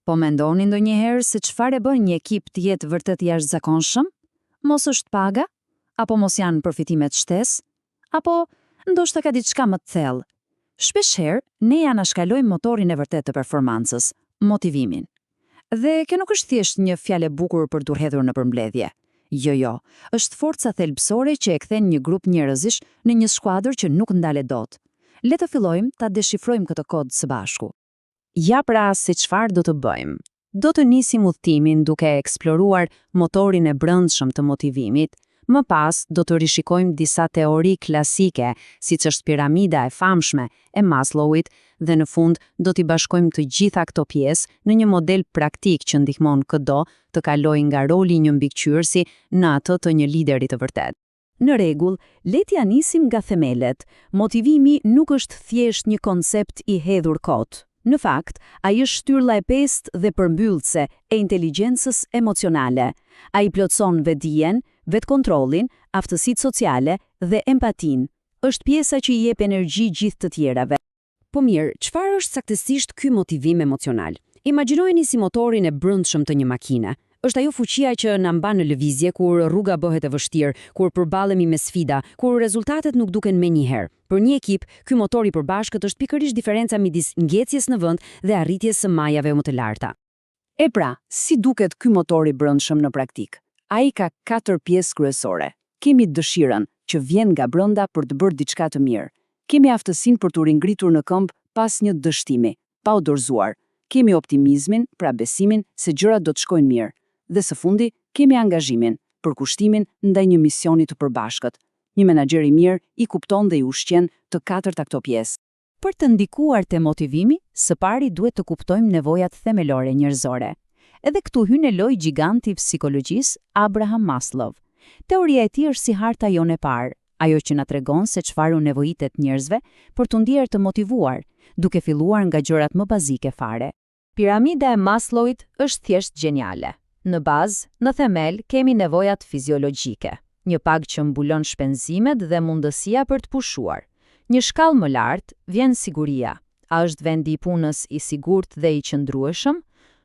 Po mendoni ndonjëherë se çfarë e bën një ekip të jetë vërtet jashtëzakonshëm? Mos është paga? Apo mos janë përfitimet shtesë? Apo ndoshta ka diçka më të thellë? Shpeshherë ne ja anashkalojmë motorin e vërtet të performancës, motivimin. Dhe kjo nuk është thjesht një fjalë e bukur për t'u hedhur në përmbledhje. Jo, është forca thelbësore që e kthen një grup njerëzish në një skuadër që nuk ndalet dot. Le të fillojmë ta deshifrojmë këtë kod së bashku. Ja pra se çfarë do të bëjmë. Do të nisim udhëtimin duke eksploruar motorin e brendshëm të motivimit, më pas do të rishikojmë disa teori klasike, siç është piramida e famshme e Maslowit, dhe në fund do t'i bashkojmë të gjitha këto pjesë në një model praktik që ndihmon çdo të kalojë nga roli i një mbikëqyrësi në atë të një lideri të vërtet. Në rregull, le t'ja nisim nga themelet. Motivimi nuk është thjesht një koncept i hedhur kot. Në fakt, ai është shtylla e pestë dhe përmbyllëse e inteligjencës emocionale. Ai plotëson vetdijen, vetkontrollin, aftësitë sociale dhe empatinë. Është pjesa që i jep energji gjithë të tjerave. Po mirë, çfarë është saktësisht ky motivim emocional? Imagjinojeni si motorin e brendshëm të një makine. Është ajo fuqia që na mban në lëvizje kur rruga bëhet e vështirë, kur përballemi me sfida, kur rezultatet nuk duken menjëherë. Për një ekip, ky motor i përbashkët është pikërisht diferenca midis ngjecjes në vend dhe arritjes së majave më të larta. E pra, si duket ky motor i brendshëm në praktik? Ai ka 4 pjesë kryesore. Kemi dëshirën që vjen nga brenda për të bërë diçka të mirë. Kemi aftësinë për t'u ringritur në këmbë pas një dështimi, pa u dorëzuar. Kemi optimizmin, pra besimin se gjërat do të shkojnë mirë. Dhe së fundi, kemi angazhimin, përkushtimin ndaj një misioni të përbashkët. Një menaxher i mirë i kupton dhe i ushqen të katërta këto pjesë. Për të ndikuar te motivimi, së pari duhet të kuptojmë nevojat themelore njerëzore. Edhe këtu hyn në lojë gjigant i psikologjisë Abraham Maslow. Teoria e tij është si harta jone e parë, ajo që na tregon se çfarë u nevojitet njerëzve për të ndjerë të motivuar, duke filluar nga gjërat më bazike fare. Piramida e Maslowit është thjesht geniale. Në bazë, në themel, kemi nevojat fiziologjike, një pagë që mbulon shpenzimet dhe mundësia për të pushuar. Një shkallë më lartë vjen siguria. A është vendi i punës i sigurt dhe i qëndrueshëm?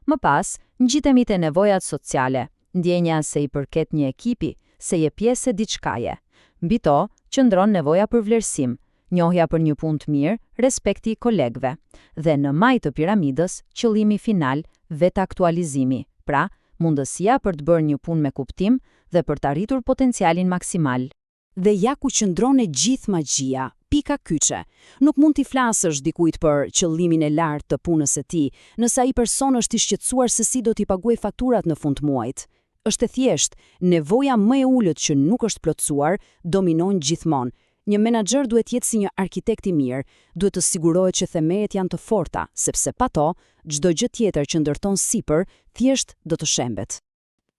Më pas, ngjitemi te nevojat sociale, ndjenja se i përket një ekipi, se je pjesë e diçkaje. Mbi to, qëndron nevoja për vlerësim, njohja për një punë të mirë, respekti i kolegëve. Dhe në maj të piramidës, qëllimi final, vetaktualizimi. Pra, mundësia për të bërë një punë me kuptim dhe për të arritur potencialin maksimal. Dhe ja ku qëndron e gjithë magjia, pika kyçe. Nuk mund t'i flasësh dikujt për qëllimin e lartë të punës së tij, nëse ai person është i shqetësuar se si do t'i paguajë faturat në fund të muajit. Është e thjeshtë, nevoja më e ulët që nuk është plotësuar dominon gjithmonë. Një menaxher duhet jetë si një arkitekt i mirë, duhet të sigurohet që themelet janë të forta, sepse pa to, çdo gjë tjetër që ndërton sipër, thjesht do të shembet.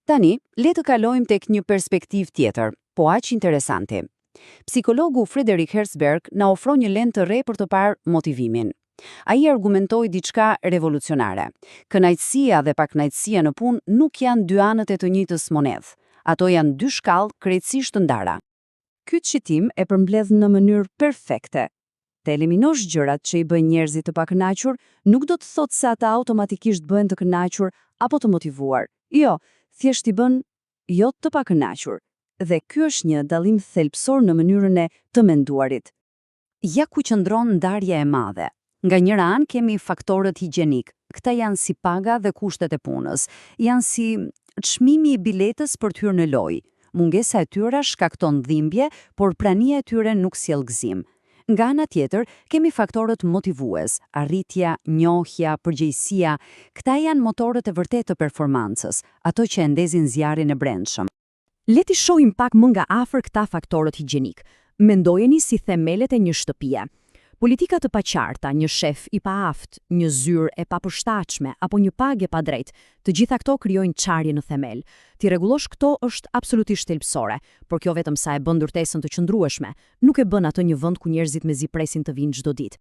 Tani, le të kalojmë tek një perspektivë tjetër, po aq interesante. Psikologu Frederick Herzberg na ofron një lent të re për të parë motivimin. Ai argumentoi diçka revolucionare. Kënaqësia dhe pakënaqësia në punë nuk janë dy anët e të njëjtës monedh. Ato janë dy shkallë krejtësisht të ndara. Ky citim e përmbledh në mënyrë perfekte. Të eliminosh gjërat që i bëjnë njerëzit të pakënaqur nuk do të thotë se ata automatikisht bëhen të kënaqur apo të motivuar. Jo, thjesht i bën jo të pakënaqur. Dhe ky është një dallim thelbësor në mënyrën e të menduarit. Ja ku qëndron ndarja e madhe. Nga njëra anë kemi faktorët higjenik. Këta janë si paga dhe kushtet e punës. Janë si çmimi i biletës për të hyrë në lojë. Mungesa e tyre shkakton dhimbje, por prania e tyre nuk sjell gëzim. Nga ana tjetër, kemi faktorët motivues, arritja, njohja, përgjegjësia. Këta janë motorët e vërtetë të performancës, ato që e ndezin zjarrin e brendshëm. Le t'i shohim pak më nga afër këta faktorët higjenik. Mendojeni si themelet e një shtëpie. Politika të paqarta, një shef i paaft, një zyrë e papërshtatshme apo një pagë e padrejtë, të gjitha këto krijojnë çarje në themel. Ti rregullosh këto është absolutisht thelbësore, por kjo vetëm sa e bën ndërtesën të qëndrueshme, nuk e bën atë një vend ku njerëzit mezi presin të vinë çdo ditë.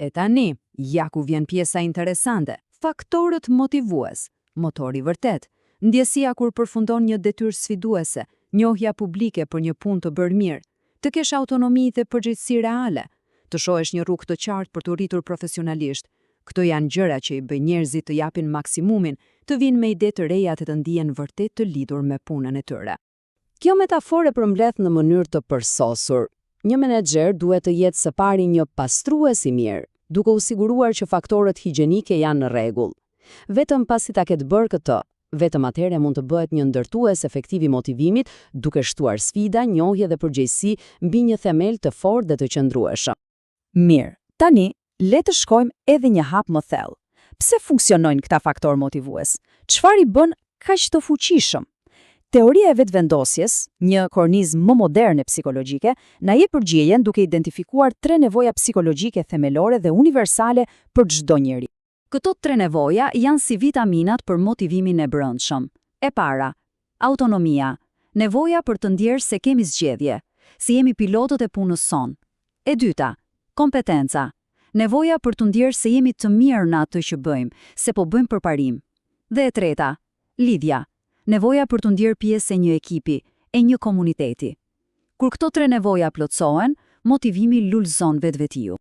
E tani, ja ku vjen pjesa interesante. Faktorët motivues, motori vërtet, ndjesia kur përfundon një detyrë sfiduese, njohja publike për një punë të bërë mirë, të kesh autonomi dhe përgjegjësi reale, të shohësh një rrugë të qartë për të rritur profesionalisht, Këto janë gjëra që i bëjnë njerëzit të japin maksimumin, të vinë me ide të reja të ndihen vërtet të lidhur me punën e tyre. Kjo metafore përmbledh në mënyrë të përsosur. Një menaxher duhet të jetë së pari një pastrues i mirë, duke u siguruar që faktorët higjienike janë në rregull. Vetëm pasi ta ketë bërë këtë, vetëm atëherë mund të bëhet një ndërtues efektiv i motivimit, duke shtuar sfida, njohje dhe përgjegjësi mbi një themel të fortë dhe të qëndrueshëm. Mirë, tani le të shkojmë edhe një hap më thellë. Pse funksionojnë këta faktorë motivues? Çfarë i bën kaq të fuqishëm? Teoria e vetëvendosjes, një kornizë më moderne psikologjike, na jep përgjigjen duke identifikuar 3 nevoja psikologjike themelore dhe universale për çdo njeri. Këto 3 nevoja janë si vitaminat për motivimin e brendshëm. E para, autonomia, nevoja për të ndjerë se kemi zgjedhje, si jemi pilotët e punës sonë. E dyta, kompetenca, nevoja për të ndjerë se jemi të mirë në atë që bëjmë, se po bëjmë përparim. Dhe e treta, lidhja, nevoja për të ndjerë pjesë e një ekipi, e një komuniteti. Kur këto 3 nevoja plotësohen, motivimi lulëzon vetvetiu.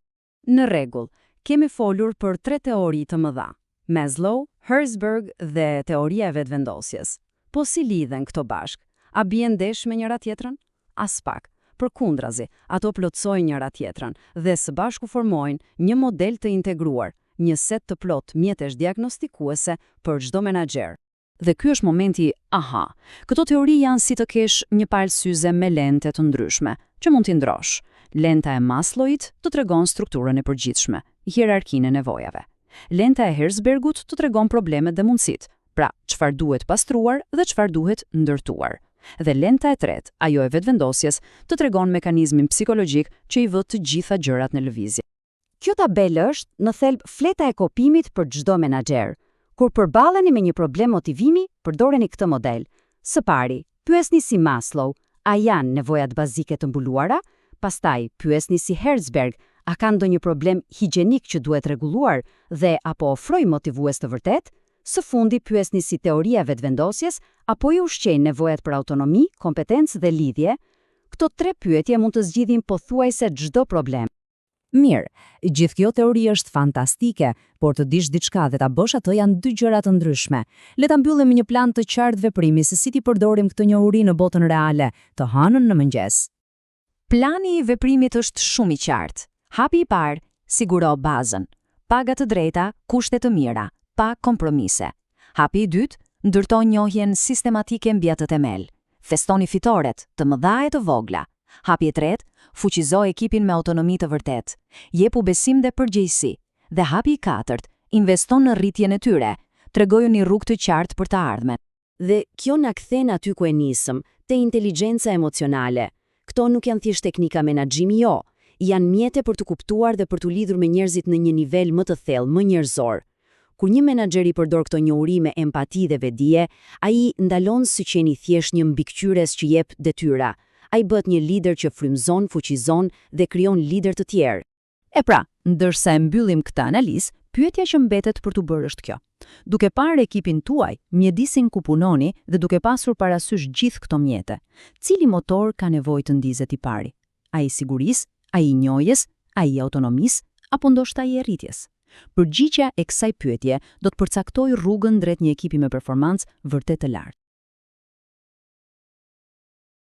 Në rregull, kemi folur për 3 teori të mëdha: Maslow, Herzberg dhe teoria e vetëvendosjes. Po si lidhen këto bashkë? A bien ndesh me njëra tjetrën? As pak. Përkundrazi, ato plotësojnë njëra tjetrën dhe së bashku formojnë një model të integruar, një set të plot mjetesh diagnostikuese për çdo menaxher. Dhe ky është momenti aha. Këto teori janë si të kesh një palë syze me lente të ndryshme, që mund t'i ndrosh. Lenta e Maslowit të tregon strukturën e përgjithshme, hierarkinë e nevojave. Lenta e Herzbergut të tregon problemet dhe mundësitë, pra çfarë duhet pastruar dhe çfarë duhet ndërtuar. Dhe lenta e tretë, ajo e vetëvendosjes, të tregon mekanizmin psikologjik që i vë të gjitha gjërat në lëvizje. Kjo tabelë është në thelb fleta e kopimit për çdo menaxher. Kur përballeni me një problem motivimi, përdoreni këtë model. Së pari, pyesni si Maslow, a janë nevojat bazike të mbuluara? Pastaj, pyesni si Herzberg, a ka ndonjë problem higienik që duhet rregulluar dhe apo ofroj motivues të vërtet? Së fundi, pyesni si teoria e vetëvendosjes, apo i ushqejnë nevojat për autonomi, kompetencë dhe lidhje? Këto 3 pyetje mund të zgjidhin pothuajse çdo problem. Mirë, gjithë kjo teori është fantastike, por të dish diçka dhe ta bësh atë janë 2 gjëra të ndryshme. Le ta mbyllim me një plan të qartë veprimi se si ti përdorim këtë njohuri në botën reale, të hënën në mëngjes. Plani i veprimit është shumë i qartë. Hapi i parë, siguro bazën. Paga të drejta, kushte të mira, pa kompromise. Hapi i dytë, ndërto njohjen sistematike mbi atë themel. Festoni fitoret, të mëdha e të vogla. Hapi i tretë, fuqizo ekipin me autonomi të vërtet. Jepu besim dhe përgjegjësi. Dhe hapi i katërt, investon në rritjen e tyre. Tregoju një rrugë të qartë për të ardhmen. Dhe kjo na kthen aty ku e nisëm, te inteligjenca emocionale. Këto nuk janë thjesht teknika menaxhimi, jo. Janë mjete për të kuptuar dhe për të lidhur me njerëzit në një nivel më të thellë, më njerëzor. Kur një menaxher i përdor këto njohuri me empati dhe vetdije, ai ndalon si qeni thjesht një mbikëqyrës që jep detyra. Ai bëhet një lider që frymëzon, fuqizon dhe krijon lider të tjerë. E pra, ndërsa e mbyllim këtë analizë, pyetja që mbetet për t'u bërë është kjo. Duke parë ekipin tuaj, mjedisin ku punoni dhe duke pasur parasysh gjithë këto mjete, cili motor ka nevojë të ndizet i pari? Ai i sigurisë, ai i njohjes, ai i autonomisë, apo ndoshta ai i rritjes? Përgjigjja e kësaj pyetje do të përcaktojë rrugën drejt një ekipi me performancë vërtet të lartë.